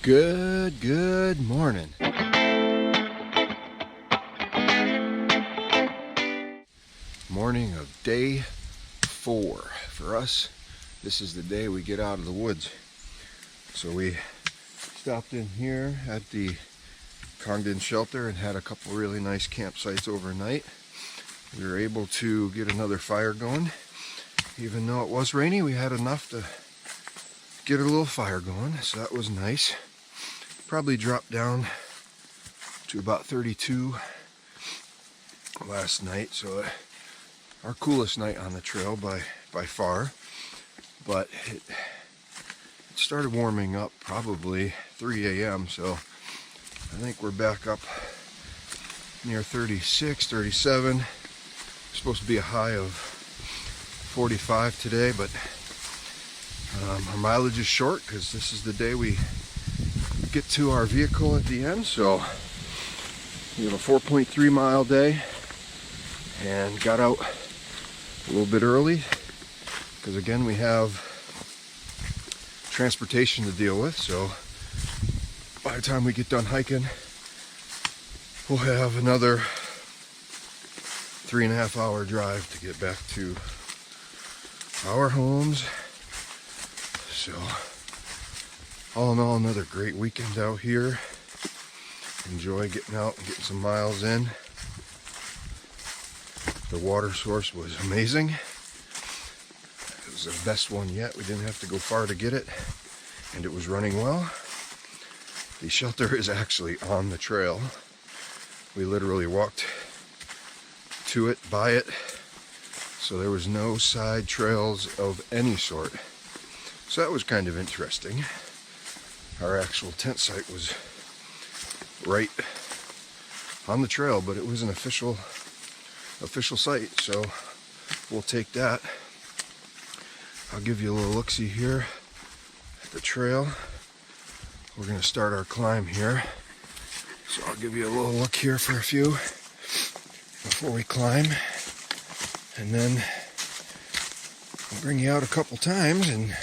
Good morning. Morning of day 4. For us, this is the day we get out of the woods. So we stopped in here at the Congdon shelter and had a couple really nice campsites overnight. We were able to get another fire going. Even though it was rainy, we had enough to get a little fire going, so that was nice. Probably dropped down to about 32 last night, so our coolest night on the trail by far. But it started warming up probably 3 a.m. so I think we're back up near 36, 37. Supposed to be a high of 45 today, but our mileage is short because this is the day we get to our vehicle at the end. So we have a 4.3 mile day and got out a little bit early because again we have transportation to deal with. So by the time we get done hiking, we'll have another 3.5 hour drive to get back to our homes. So all in all, another great weekend out here. Enjoy getting out and getting some miles in. The water source was amazing. It was the best one yet. We didn't have to go far to get it, and it was running well. The shelter is actually on the trail. We literally walked to it, by it, so there was no side trails of any sort. So that was kind of interesting. Our actual tent site was right on the trail, but it was an official site, so we'll take that. I'll give you a little look-see here at the trail. We're going to start our climb here, so I'll give you a little look here for a few before we climb, and then I'll bring you out a couple times, and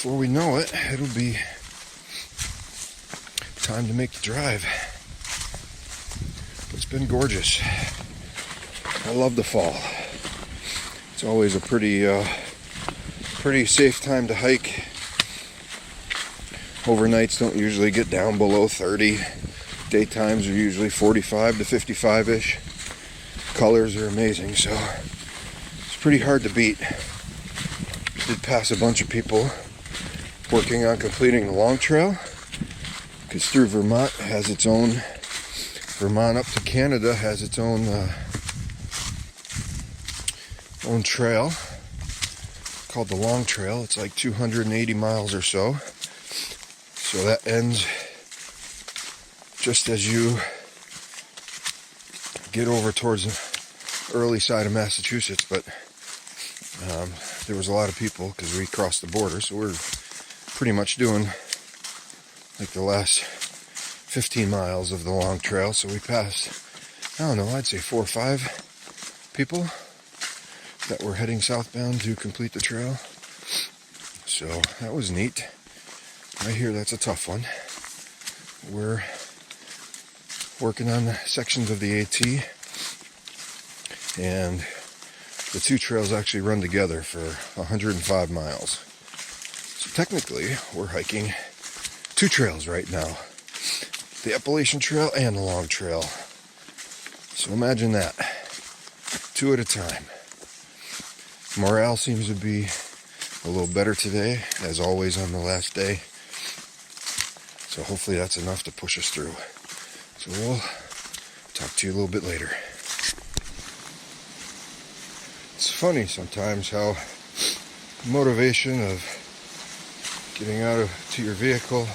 before we know it, it'll be time to make the drive. It's been gorgeous. I love the fall. It's always a pretty safe time to hike. Overnights don't usually get down below 30. Daytimes are usually 45 to 55-ish. Colors are amazing, so it's pretty hard to beat. Did pass a bunch of people working on completing the long trail, because through Vermont has its own, Vermont up to Canada has its own trail called the Long Trail. It's like 280 miles or so. So that ends just as you get over towards the early side of Massachusetts, but there was a lot of people because we crossed the border, so we're pretty much doing like the last 15 miles of the long trail. So we passed, I don't know, I'd say 4 or 5 people that were heading southbound to complete the trail. So that was neat. I hear that's a tough one. We're working on the sections of the AT, and the two trails actually run together for 105 miles. So technically, we're hiking 2 trails right now. The Appalachian Trail and the Long Trail. So imagine that. 2 at a time. Morale seems to be a little better today, as always on the last day. So hopefully that's enough to push us through. So we'll talk to you a little bit later. It's funny sometimes how motivation of getting out to your vehicle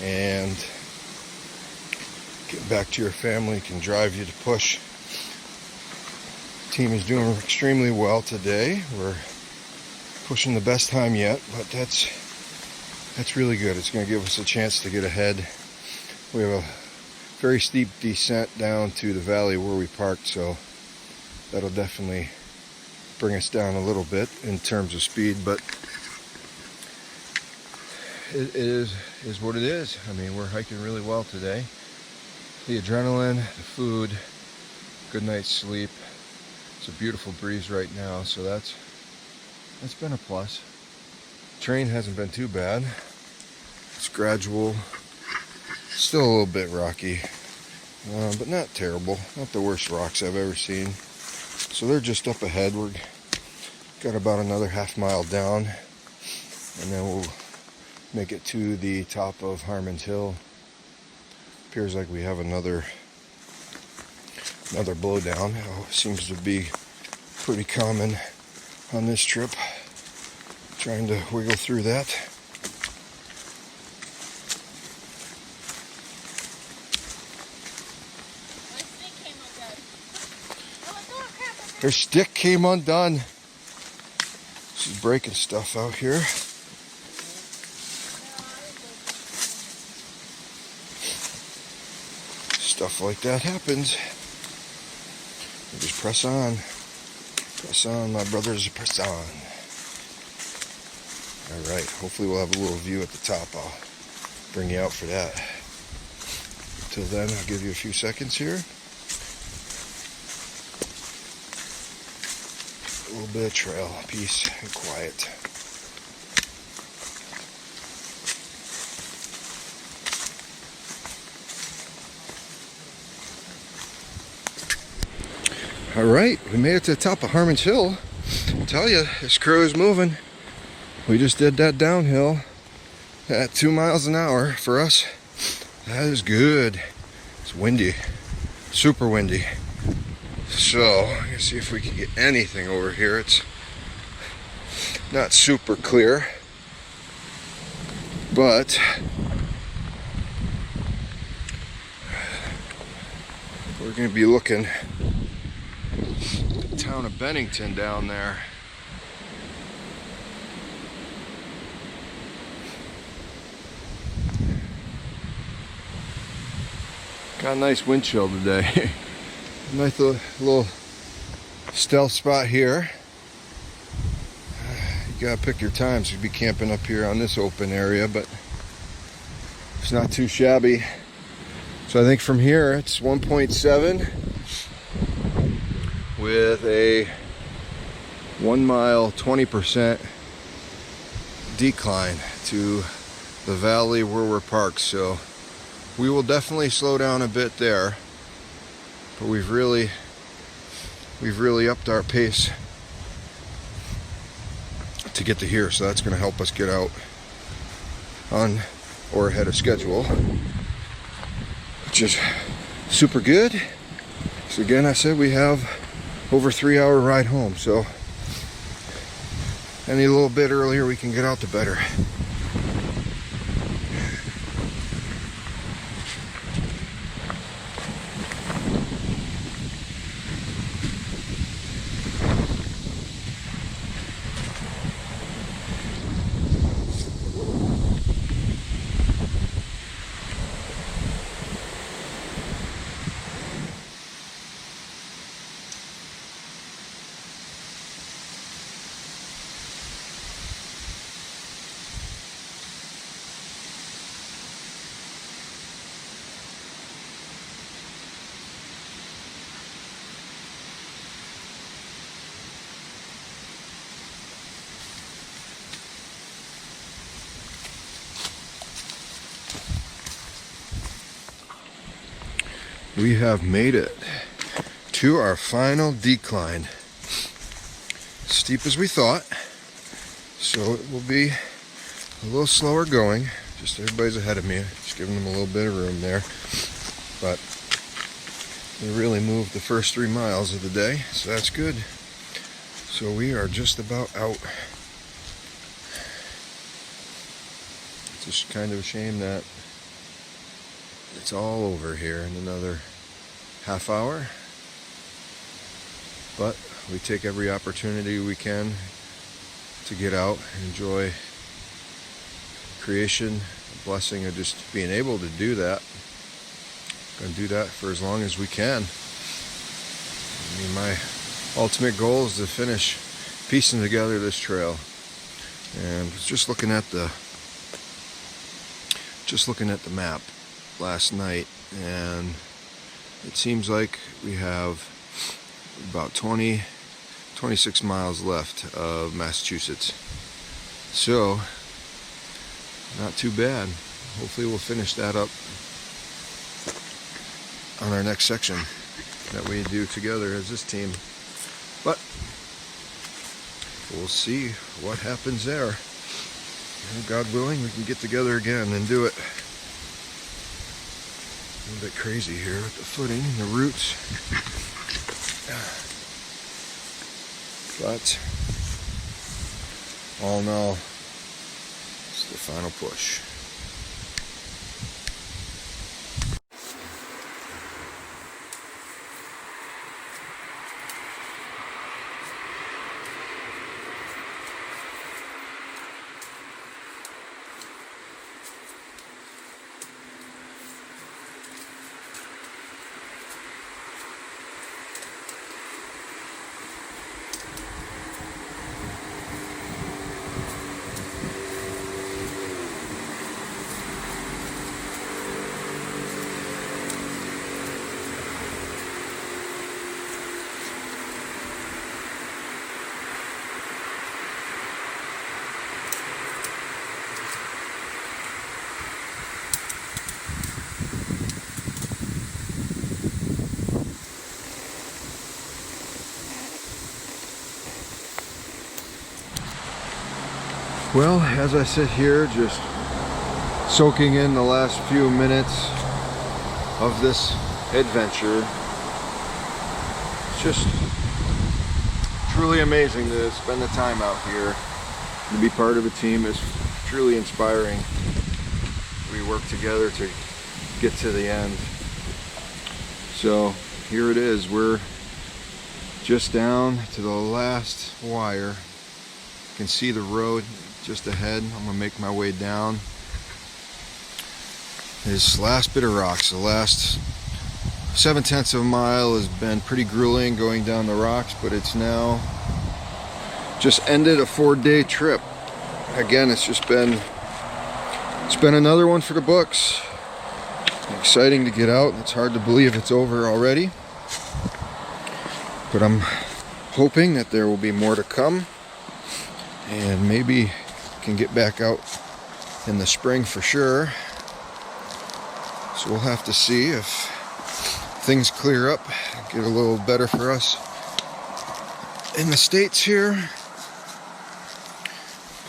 and getting back to your family can drive you to push. The team is doing extremely well today. We're pushing the best time yet, but that's really good. It's going to give us a chance to get ahead. We have a very steep descent down to the valley where we parked, so that'll definitely bring us down a little bit in terms of speed, but it is what it is. I mean, we're hiking really well today. The adrenaline, the food, good night's sleep. It's a beautiful breeze right now, so that's been a plus. Terrain hasn't been too bad. It's gradual, still a little bit rocky, but not terrible. Not the worst rocks I've ever seen. So they're just up ahead. We've got about another half-mile down, and then we'll make it to the top of Harmons Hill. Appears like we have another blowdown. Seems to be pretty common on this trip. Trying to wiggle through that. Her stick came undone. She's breaking stuff out here. Stuff like that happens. You just press on. Press on, my brothers, press on. Alright, hopefully we'll have a little view at the top. I'll bring you out for that. Till then, I'll give you a few seconds here. A little bit of trail, peace and quiet. Alright, we made it to the top of Harmons Hill. I'll tell you, this crew is moving. We just did that downhill at 2 miles an hour. For us, that is good. It's windy, super windy. So, let's see if we can get anything over here. It's not super clear, but we're going to be looking at the town of Bennington down there. Got a nice wind chill today. Nice little stealth spot here. You gotta pick your times. You'd be camping up here on this open area, but it's not too shabby. So I think from here it's 1.7 with a 1 mile 20% decline to the valley where we're parked. So we will definitely slow down a bit there, but we've really upped our pace to get to here, so that's going to help us get out on or ahead of schedule, which is super good. So again, I said we have over 3-hour ride home, so any little bit earlier we can get out, the better. We have made it to our final decline. Steep as we thought, so it will be a little slower going. Just everybody's ahead of me, just giving them a little bit of room there. But we really moved the first 3 miles of the day, so that's good. So we are just about out. It's just kind of a shame that it's all over here in another half hour, but we take every opportunity we can to get out and enjoy creation, the blessing of just being able to do that. Going to do that for as long as we can. I mean, my ultimate goal is to finish piecing together this trail, and just looking at the just looking at the map last night, and it seems like we have about 26 miles left of Massachusetts. So, not too bad. Hopefully we'll finish that up on our next section that we do together as this team. But we'll see what happens there. And God willing, we can get together again and do it. A little bit crazy here with the footing and the roots. But all in all, it's the final push. Well, as I sit here just soaking in the last few minutes of this adventure, it's just truly amazing to spend the time out here. To be part of a team is truly inspiring. We work together to get to the end. So here it is. We're just down to the last wire. You can see the road just ahead. I'm gonna make my way down this last bit of rocks. The last 7/10 of a mile has been pretty grueling going down the rocks, but it's now just ended a 4-day trip. Again, it's been another one for the books. Exciting to get out. It's hard to believe it's over already, but I'm hoping that there will be more to come, and maybe can get back out in the spring for sure. So we'll have to see if things clear up, get a little better for us in the States here.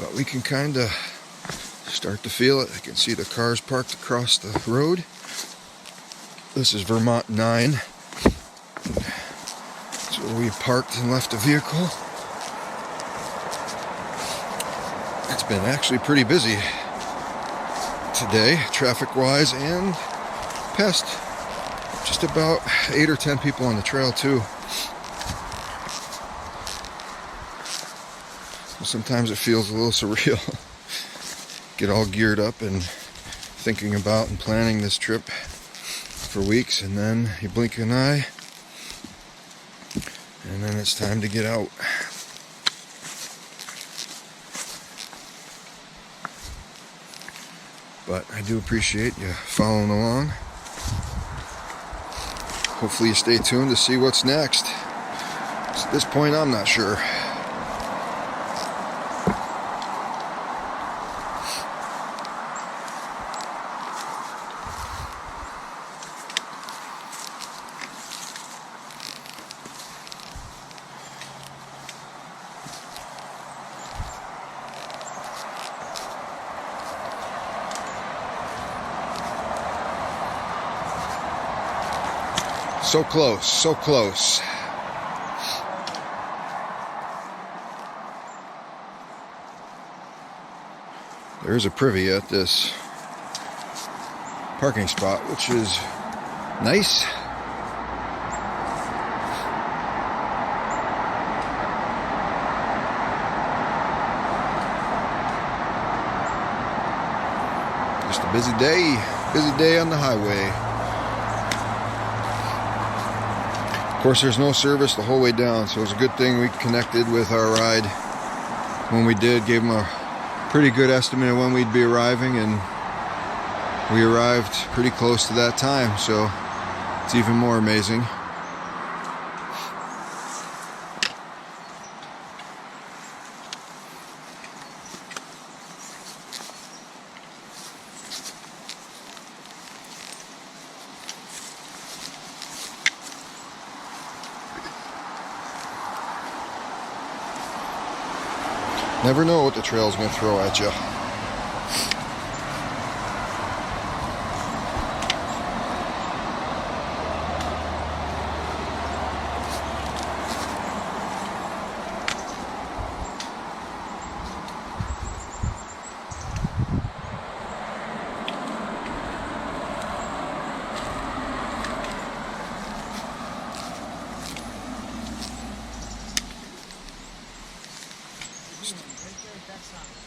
But we can kind of start to feel it. I can see the cars parked across the road. This is Vermont 9. That's where we parked and left the vehicle. It's been actually pretty busy today, traffic-wise, and passed just about 8 or 10 people on the trail too. Sometimes it feels a little surreal. Get all geared up and thinking about and planning this trip for weeks, and then you blink an eye, and then it's time to get out. But I do appreciate you following along. Hopefully you stay tuned to see what's next. At this point, I'm not sure. So close, so close. There's a privy at this parking spot, which is nice. Just a busy day on the highway. Of course, there's no service the whole way down, so it's a good thing we connected with our ride when we did. Gave them a pretty good estimate of when we'd be arriving, and We arrived pretty close to that time, so it's even more amazing. Never know what the trail's gonna throw at you.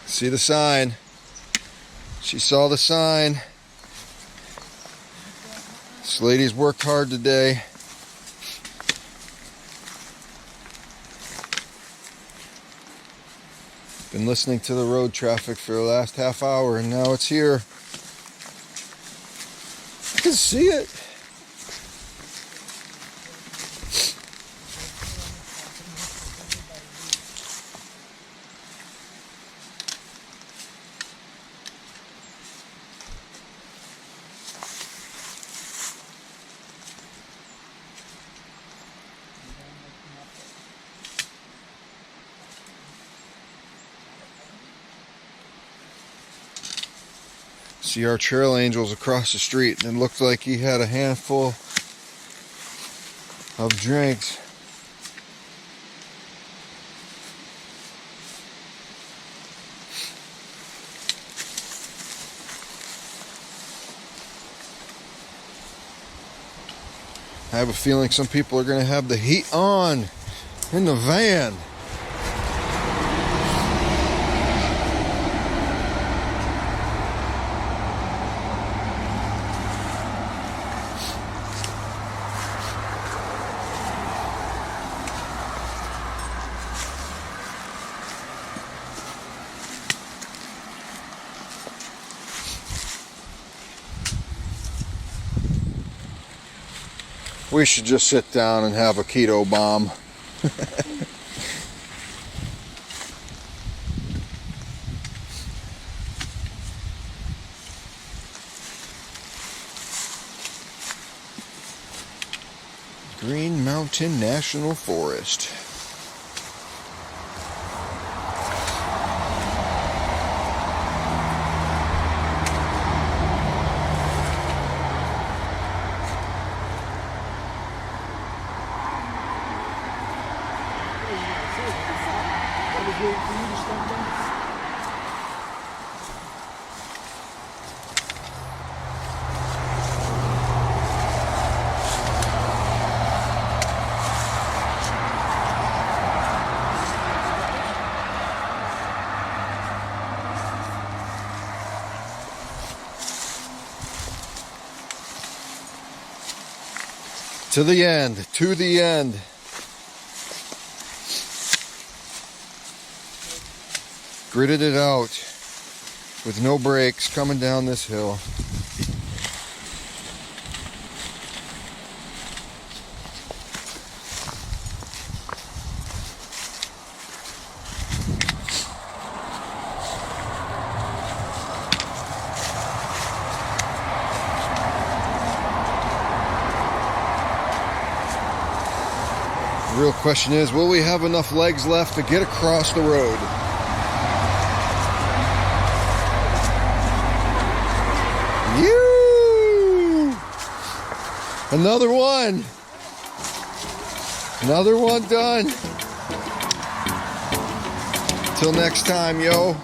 See the sign. She saw the sign. This lady's worked hard today. Been listening to the road traffic for the last half hour, and now it's here. I can see it. See our trail angels across the street, and it looked like he had a handful of drinks. I have a feeling some people are going to have the heat on in the van. We should just sit down and have a keto bomb. Green Mountain National Forest. To the end, to the end. Gritted it out with no brakes coming down this hill. The real question is, will we have enough legs left to get across the road? You! Another one! Another one done! Till next time, yo.